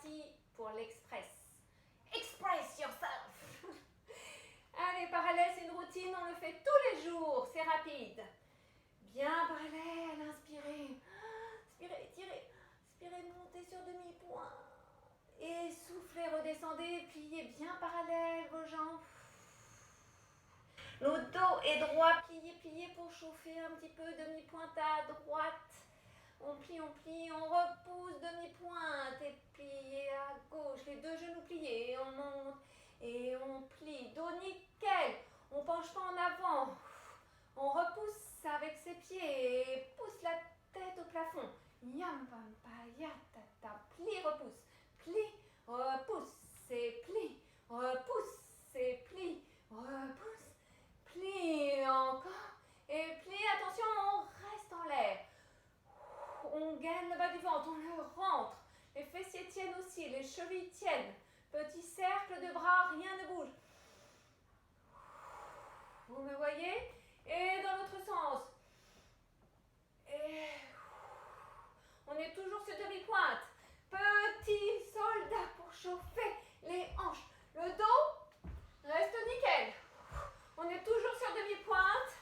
parti pour l'express. Express yourself. Allez, parallèle, c'est une routine, on le fait tous les jours, c'est rapide. Bien parallèle, inspirez. Inspirez, étirez. Inspirez, montez sur demi-point. Et soufflez, redescendez, pliez bien parallèle vos jambes. Le dos est droit, pliez, pliez pour chauffer un petit peu, demi-pointe à droite. On plie, on repousse, demi-pointe et pliez à gauche. Les deux genoux pliés, et on monte et on plie. Dos nickel, on penche pas en avant. On repousse avec ses pieds et pousse la tête au plafond. Yam pam pa ya ta ta. Plie, repousse. Plie, repousse et plie. Repousse et plie. Repousse, plie encore. Et plie, attention, on reste en l'air. On gaine le bas du ventre, on le rentre. Les fessiers tiennent aussi, les chevilles tiennent. Petit cercle de bras, rien ne bouge. Vous me voyez? Et dans l'autre sens. Et on est toujours sur demi-pointe. Petit soldat pour chauffer les hanches. Le dos reste nickel. On est toujours sur demi-pointe.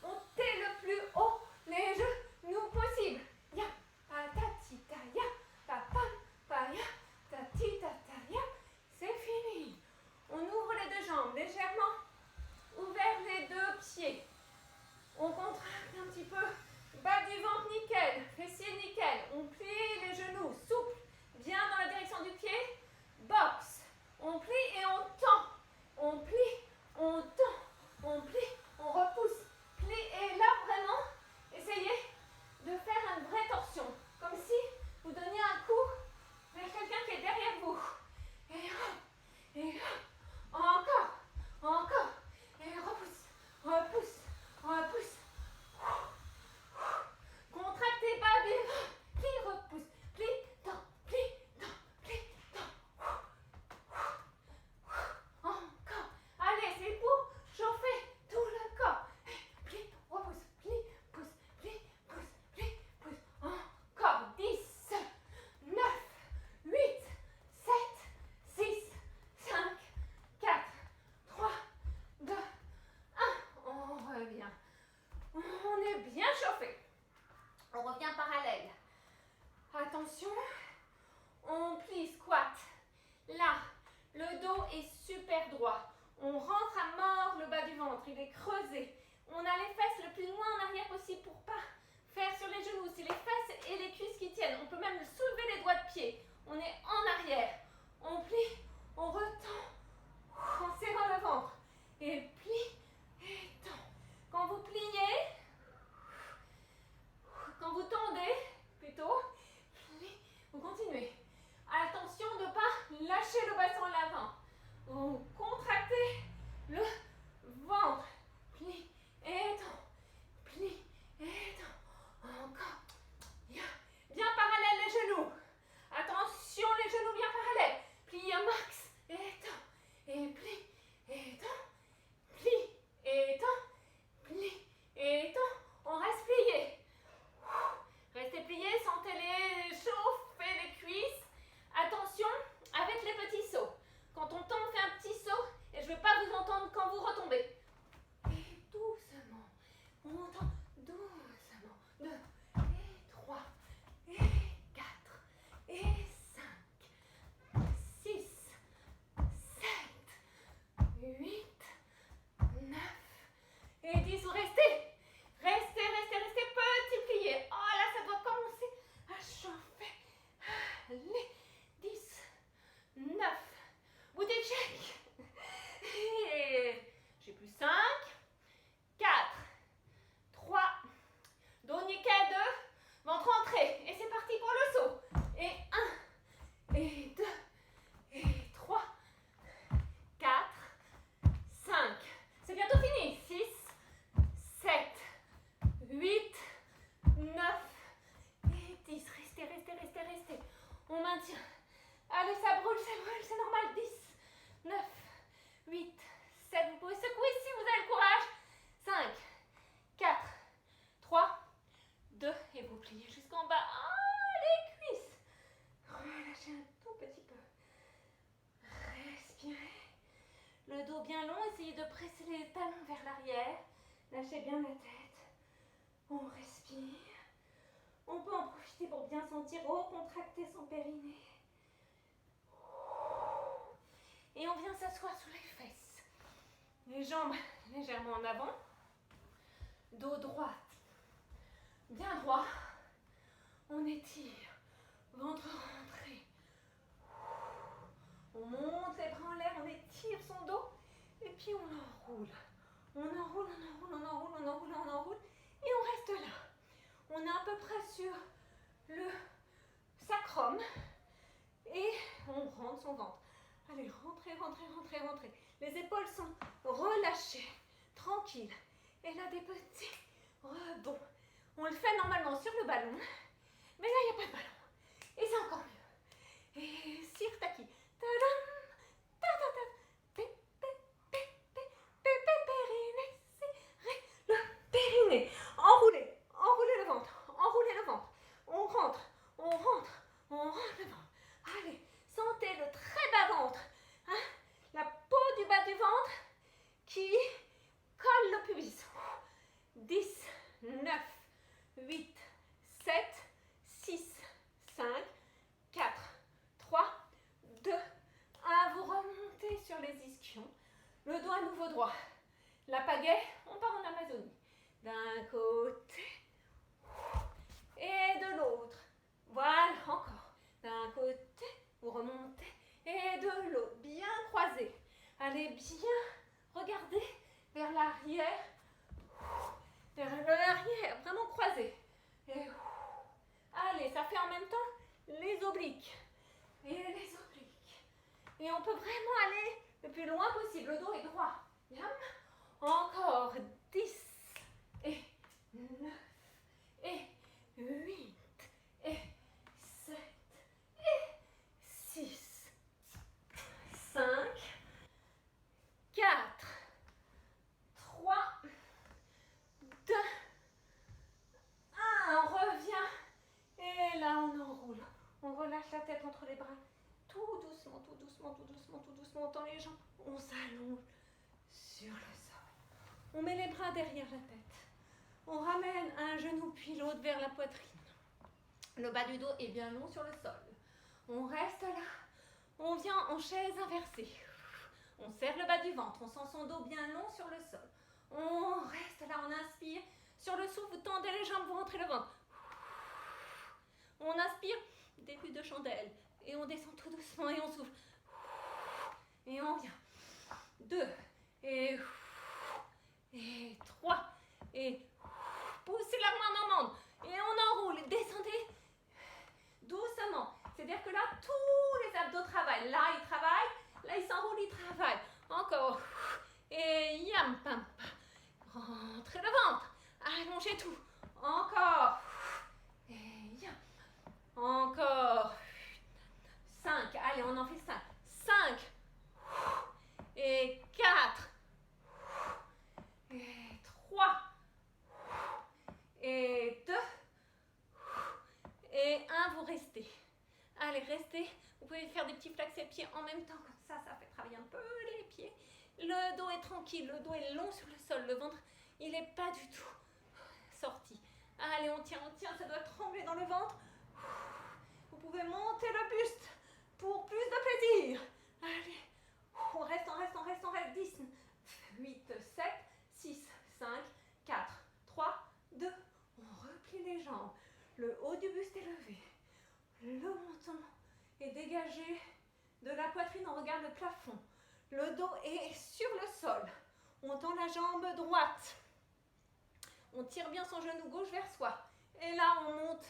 Montez le plus haut les genoux possible. Ya, patati ta ya, papam, pa ya, tati ta ta ya. C'est fini. On ouvre les deux jambes légèrement, ouvert les deux pieds. On contracte un petit peu, bas du ventre nickel, fessiers nickel. On plie les genoux, souple, bien dans la direction du pied. Boxe. On plie et on tend. On plie, on tend, on plie, on repousse. Plie et là vraiment, essayez de faire une vraie torsion. Comme si vous donniez un coup vers quelqu'un qui est derrière vous. Et hop, et hop. Encore, encore, et repousse, repousse, repousse. Contractez pas des bras, plie, repousse, plie, tends, plie, tends, plie, tends. Encore, allez, c'est pour chauffer tout le corps. Plie, repousse, plie, pousse, plie, pousse, plie, pousse. Encore, 10, 9, 8, 7, 6, 5, 4, 3, 2, 1. On revient. On est bien chauffé. On revient parallèle. Attention. On plie, squat. Là, le dos est super droit. On rentre à mort le bas du ventre. Il est creusé. On a les fesses le plus loin en arrière possible pour pas faire sur les genoux. C'est les fesses et les cuisses qui tiennent. On peut même soulever les doigts de pied. On est en arrière. On plie, on retend en serrant le ventre. Et plie et tend. Quand vous pliez, quand vous tendez, plutôt, plie, vous continuez. Attention de ne pas lâcher le bassin à l'avant. Vous contractez le ventre. Plie et tend. Plie et tend. Encore. Bien parallèle les genoux. Attention les genoux bien parallèles. Plie un max et tend. Et plie et tend. Plie et tend. Plie et tend. On reste plié. Restez plié, sentez-les chauffer les cuisses. Attention avec les petits sauts. Quand on tombe, on fait un petit saut et je ne veux pas vous entendre quand vous retombez. Et doucement, on tend doucement. 2 et 3 et 4 et 5, 6, 7, 8, 9 et 10. Vous restez. Restez, petit plié. Oh là, ça doit commencer à chauffer. Allez, 10, 9. Booty check. Et j'ai plus 5, 4, 3, dos nickel 2, ventre entré. Et c'est parti pour le saut. Et 1, et 2, et 3, 4, 5. C'est bientôt fini. 6, 7, 8, 9 et 10. Restez. On maintient. Allez, ça brûle, c'est normal. 10, 9, 8, 7. Vous pouvez secouer si vous avez le courage. 5, 4, 3, 2. Et vous pliez jusqu'en bas. Allez, dos bien long, essayez de presser les talons vers l'arrière. Lâchez bien la tête. On respire. On peut en profiter pour bien sentir recontracter son périnée. Et on vient s'asseoir sur les fesses. Les jambes légèrement en avant. Dos droit. Bien droit. On étire. Ventre rentré. On monte les bras en l'air, on étire son dos. Et puis on enroule. On enroule, on enroule, on enroule, on enroule, on enroule. Et on reste là. On est à peu près sur le sacrum. Et on rentre son ventre. Allez, rentrez, rentrez, rentrez, rentrez. Les épaules sont relâchées, tranquilles. Et là, des petits rebonds. On le fait normalement sur le ballon. Mais là, il n'y a pas de ballon. Et c'est encore mieux. Et sirtaki. Tadam, tadam, périnée, serrez le périnée. Enroulez, enroulez le ventre, enroulez le ventre. On rentre, on rentre, on rentre le ventre. Allez, sentez le très bas ventre. Hein? La peau du bas du ventre qui colle le pubis. 10, 9, 8, 7, 6, 5, 4, 3, 2, 1. Vous remontez sur les ischions. Le dos à nouveau droit. La pagaie, on part en Amazonie. D'un côté et de l'autre. Voilà, encore. D'un côté, vous remontez et de l'autre. Bien croisé. Allez bien regarder vers l'arrière. Vers l'arrière, vraiment croisé. Et allez, ça fait en même temps les obliques. Et les obliques. Et on peut vraiment aller le plus loin possible. Le dos est droit. Bien. Encore 10 et 9 et 8 et 7 et 6, 5, 4, 3, 2, 1. On revient. Et là, on enroule. On relâche la tête entre les bras. Tout doucement, tout doucement, tout doucement, tout doucement. On tend les jambes. On s'allonge sur le sol. On met les bras derrière la tête. On ramène un genou puis l'autre vers la poitrine. Le bas du dos est bien long sur le sol. On reste là. On vient en chaise inversée. On serre le bas du ventre. On sent son dos bien long sur le sol. On reste là. On inspire. Sur le souffle, vous tendez les jambes, vous rentrez le ventre. On inspire, début de chandelle. Et on descend tout doucement et on souffle. Et on vient. 2. Et 3. Et poussez la main normande. Et on enroule. Descendez doucement. C'est-à-dire que là, tous les abdos travaillent. Là, ils travaillent. Là, ils s'enroulent, ils travaillent. Encore. Et yam, pam, pam. Rentrez le ventre. Allongez tout. Encore. Et yam. Encore. 5. Allez, on en fait 5. 5. Et 4. Et 3. Et 2. Et 1, vous restez. Allez, restez. Vous pouvez faire des petits flex et pieds en même temps. Comme ça, ça fait travailler un peu les pieds. Le dos est tranquille. Le dos est long sur le sol. Le ventre, il n'est pas du tout sorti. Allez, on tient. Ça doit trembler dans le ventre. Vous pouvez monter le buste pour plus de plaisir. Allez. On reste. 10, 8, 7, 6, 5, 4, 3, 2. On replie les jambes. Le haut du buste est levé. Le menton est dégagé de la poitrine. On regarde le plafond. Le dos est sur le sol. On tend la jambe droite. On tire bien son genou gauche vers soi. Et là, on monte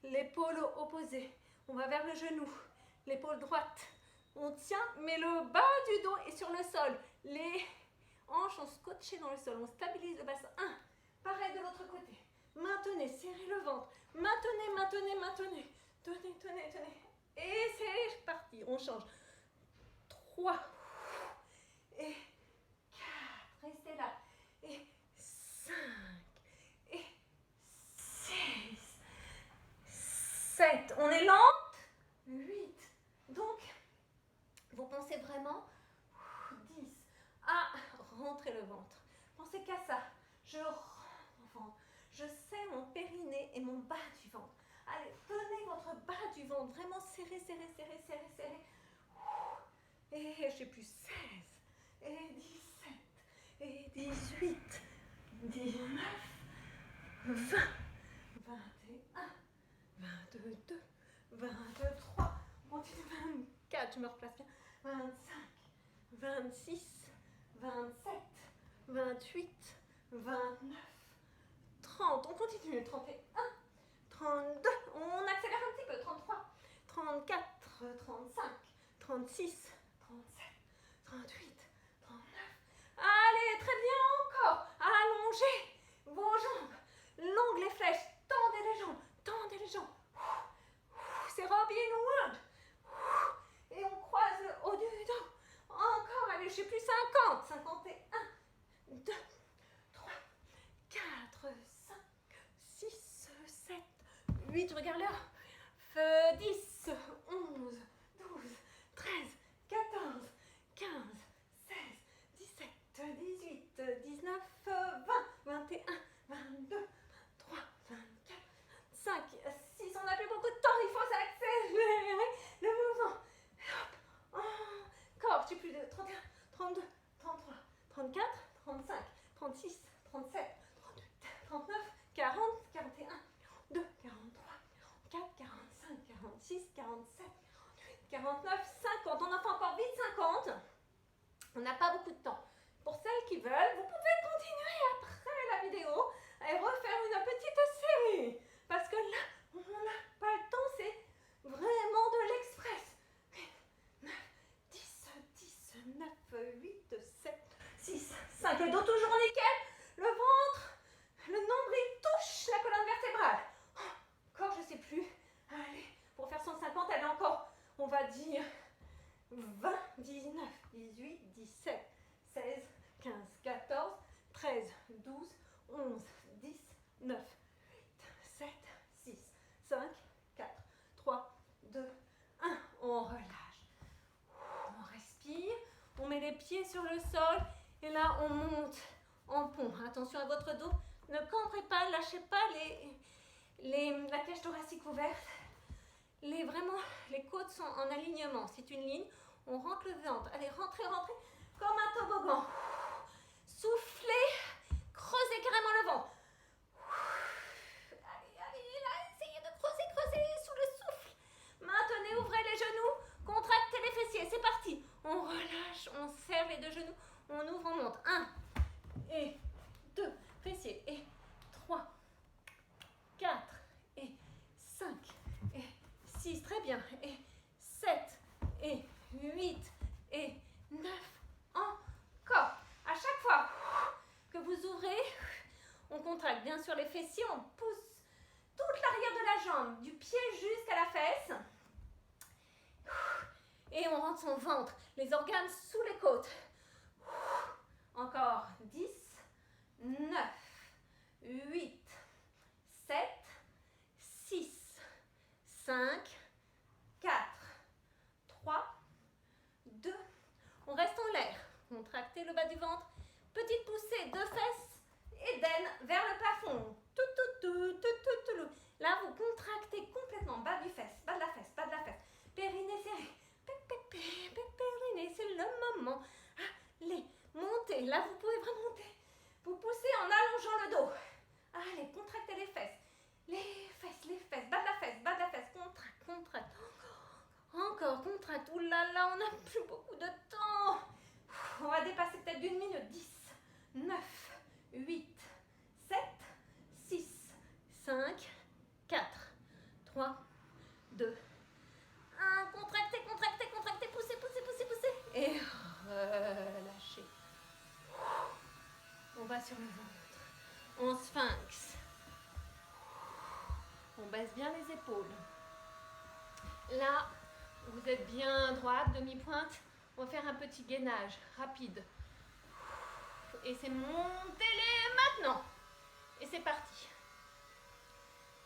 l'épaule opposée. On va vers le genou. L'épaule droite. On tient, mais le bas du dos est sur le sol. Les hanches sont scotchées dans le sol. On stabilise le bassin. 1. Pareil de l'autre côté. Maintenez, serrez le ventre. Maintenez. Tenez. Et c'est parti. On change. 3. Et 4. Restez là. Et 5. Et 6. 7. On est lente. 8. Donc, vous pensez vraiment 10. rentrez le ventre. Pensez qu'à ça. Je rentre mon ventre. Je serre mon périnée et mon bas du ventre. Allez, tenez votre bas du ventre. Vraiment serré, serré, serré, serré, serré. Et j'ai plus 16. Et 17. Et 18. 19. 20. 21. 22. 23. On continue. 24. Je me replace bien. 25. 26. 27. 28. 29. 30. On continue. 31. 32. On accélère un petit peu. 33. 34. 35. 36. 37. 38. 39. Allez, très bien encore. Allongez vos jambes. Longues les flèches. Tendez les jambes. Tendez les jambes. C'est Robin Hood. Et on croise le haut du dos. Encore, allez, je suis plus 50. 51. 2, 3, 4, 5, 6, 7, 8. Regarde l'heure. 10, 11, 12, 13, 14, 15, 16, 17, 18, 19, 20, 21, 22, 23, 24, 5, 6. On n'a plus beaucoup de temps, il faut s'accélérer le mouvement. Hop. Encore, j'ai plus de 31, 32, 33, 34, 35, 36, 37, 38, 39, 40, 41, 42, 43, 44, 45, 46, 47, 48, 49, 50. On en fait encore vite 50. On n'a pas beaucoup de temps. Pour celles qui veulent, vous pouvez continuer après la vidéo et refaire une petite série. Parce que là, on n'a pas le temps, c'est vraiment de l'express. 9, 10, 10, 9, 8, 7, 6, 5. Le dos toujours nickel. Le ventre, le nombril touche la colonne vertébrale. Encore, je ne sais plus. Allez, pour faire 150, elle est encore, on va dire, 20, 19, 18, 17, 16, 15, 14, 13, 12, 11, 10, 9, 8, 7, 6, 5, 4, 3, 2, 1. On relâche. On respire. On met les pieds sur le sol. Et là, on monte en pont. Attention à votre dos. Ne cambrez pas, lâchez pas la cage thoracique ouverte. Vraiment, les côtes sont en alignement. C'est une ligne. On rentre le ventre. Allez, rentrez, rentrez. Comme un toboggan. Soufflez. Creusez carrément le ventre. Allez, allez, là, essayez de creuser, creuser sous le souffle. Maintenez, ouvrez les genoux. Contractez les fessiers. C'est parti. On relâche, on serre les deux genoux. On ouvre, on monte. 1 et 2 fessiers. Et 3, 4 et 5 et 6. Très bien. Et 7 et 8 et 9. Encore. À chaque fois que vous ouvrez, on contracte bien sûr les fessiers. On pousse toute l'arrière de la jambe, du pied jusqu'à la fesse. Et on rentre son ventre, les organes sous les côtes. Encore 10, 9, 8, 7, 6, 5, 4, 3, 2. On reste en l'air. Contractez le bas du ventre. Petite poussée de fesses et d'aine vers le plafond. Là, vous contractez complètement bas du fesse, bas de la fesse, bas de la fesse. Périnée serré. Périnée, c'est le moment. Allez, montez. Là, vous pouvez vraiment monter. Vous poussez en allongeant le dos. Allez, contractez les fesses. Les fesses. Bas de la fesse. Contracte, contracte. Encore, contracte. Ouh là là, on n'a plus beaucoup de temps. On va dépasser peut-être d'une minute. 10, 9, 8, 7, 6, 5, 4, 3, 2, 1. Contractez, contractez, contractez. Poussez, poussez, poussez, poussez. Et relâchez. On va sur le ventre. En sphinx. On baisse bien les épaules. Là, vous êtes bien droite, demi-pointe. On va faire un petit gainage rapide. Et c'est montez-les maintenant. Et c'est parti.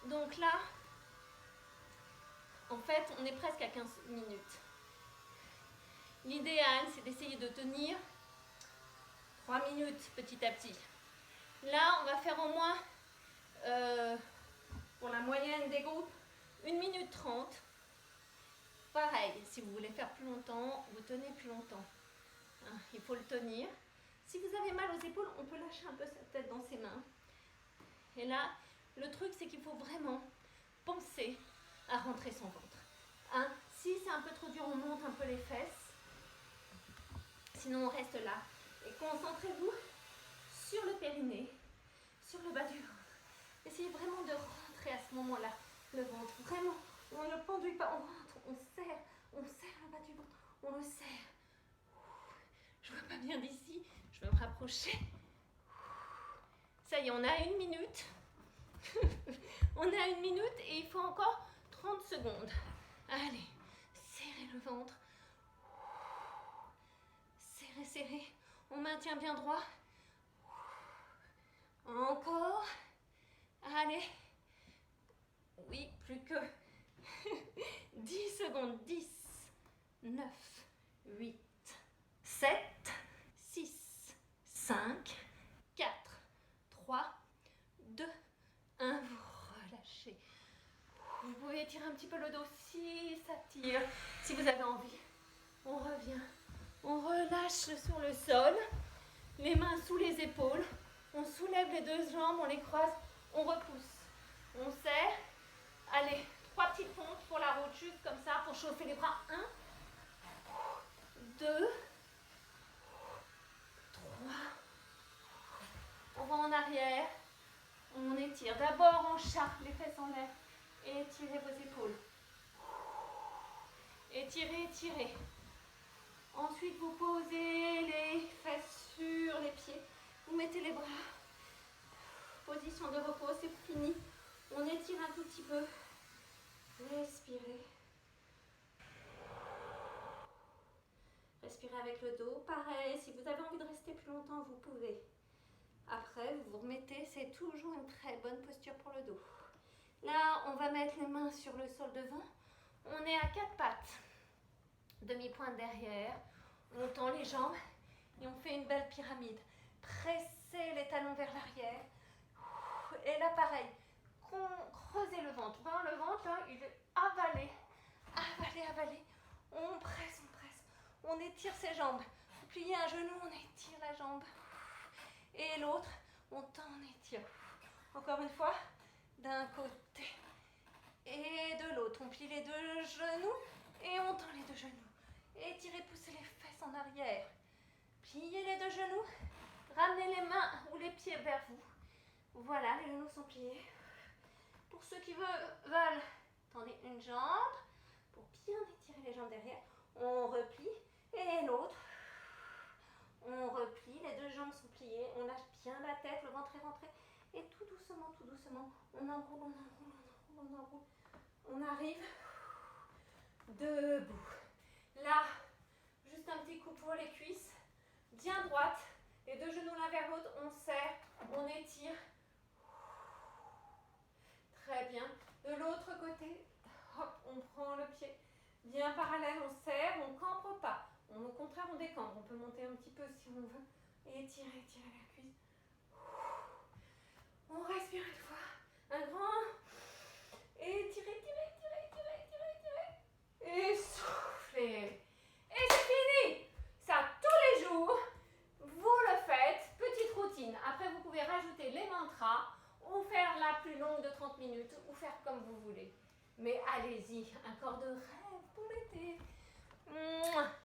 Donc là, en fait, on est presque à 15 minutes. L'idéal, c'est d'essayer de tenir 3 minutes petit à petit. Là, on va faire au moins, pour la moyenne des groupes, 1 minute 30. Pareil, si vous voulez faire plus longtemps, vous tenez plus longtemps. Hein, il faut le tenir. Si vous avez mal aux épaules, on peut lâcher un peu sa tête dans ses mains. Et là, le truc, c'est qu'il faut vraiment penser à rentrer son ventre. Hein, si c'est un peu trop dur, on monte un peu les fesses. Sinon, on reste là. Et concentrez-vous sur le périnée, sur le bas du ventre. Essayez vraiment de rentrer à ce moment-là le ventre. Vraiment, on ne pendouille pas, on rentre, on serre le bas du ventre, on le serre. Je ne vois pas bien d'ici, je vais me rapprocher. Ça y est, on a 1 minute. On a 1 minute et il faut encore 30 secondes. Allez, serrez le ventre. Serrez, serrez. On maintient bien droit. Encore. Allez. Oui, plus que 10 secondes. 10, 9, 8, 7, 6, 5, 4, 3, 2, 1. Vous relâchez. Vous pouvez étirer un petit peu le dos si ça tire, si vous avez envie. On revient. On relâche sur le sol. Les mains sous les épaules. On soulève les 2 jambes, on les croise. On repousse. On serre. Allez, 3 petites pompes pour la route, juste comme ça, pour chauffer les bras. 1, 2, 3. On va en arrière. On étire. D'abord en chat, les fesses en l'air. Et étirez vos épaules. Étirez, étirez. Ensuite, vous posez les fesses sur les pieds. Vous mettez les bras. Position de repos, c'est fini. On étire un tout petit peu. Respirez. Respirez avec le dos. Pareil, si vous avez envie de rester plus longtemps, vous pouvez. Après, vous vous remettez. C'est toujours une très bonne posture pour le dos. Là, on va mettre les mains sur le sol devant. On est à 4 pattes. Demi-pointe derrière. On tend les jambes et on fait une belle pyramide. Pressez les talons vers l'arrière. Et là, pareil. Creusez le ventre. Vraiment, le ventre, là, il est avalé. Avalé, avalé. On presse, on presse. On étire ses jambes. Vous pliez un genou, on étire la jambe. Et l'autre, on tend, on étire. Encore une fois, d'un côté et de l'autre. On plie les 2 genoux et on tend les 2 genoux. Étirez, poussez les fesses en arrière. Pliez les 2 genoux. Ramenez les mains ou les pieds vers vous. Voilà, les genoux sont pliés. Pour ceux qui veulent, tendez une jambe pour bien étirer les jambes derrière. On replie et l'autre. On replie, les 2 jambes sont pliées. On lâche bien la tête, le ventre est rentré. Et tout doucement, on enroule, on enroule, on enroule, on enroule. On arrive debout. Là, juste un petit coup pour les cuisses. Bien droite. Les 2 genoux l'un vers l'autre. On serre, on étire. Très bien. De l'autre côté, hop, on prend le pied bien parallèle. On serre, on ne cambre pas. Au contraire, on décambre. On peut monter un petit peu si on veut. Et étirer, étirer la cuisse. On respire une fois. Un grand. Et étirez, étirez, étirez, étirez, étirez, étirez. Et soufflez. Et c'est fini. Ça, tous les jours, vous le faites. Petite routine. Après, vous pouvez rajouter les mantras ou faire la plus longue de 30 minutes ou faire comme vous voulez. Mais allez-y, un corps de rêve pour l'été.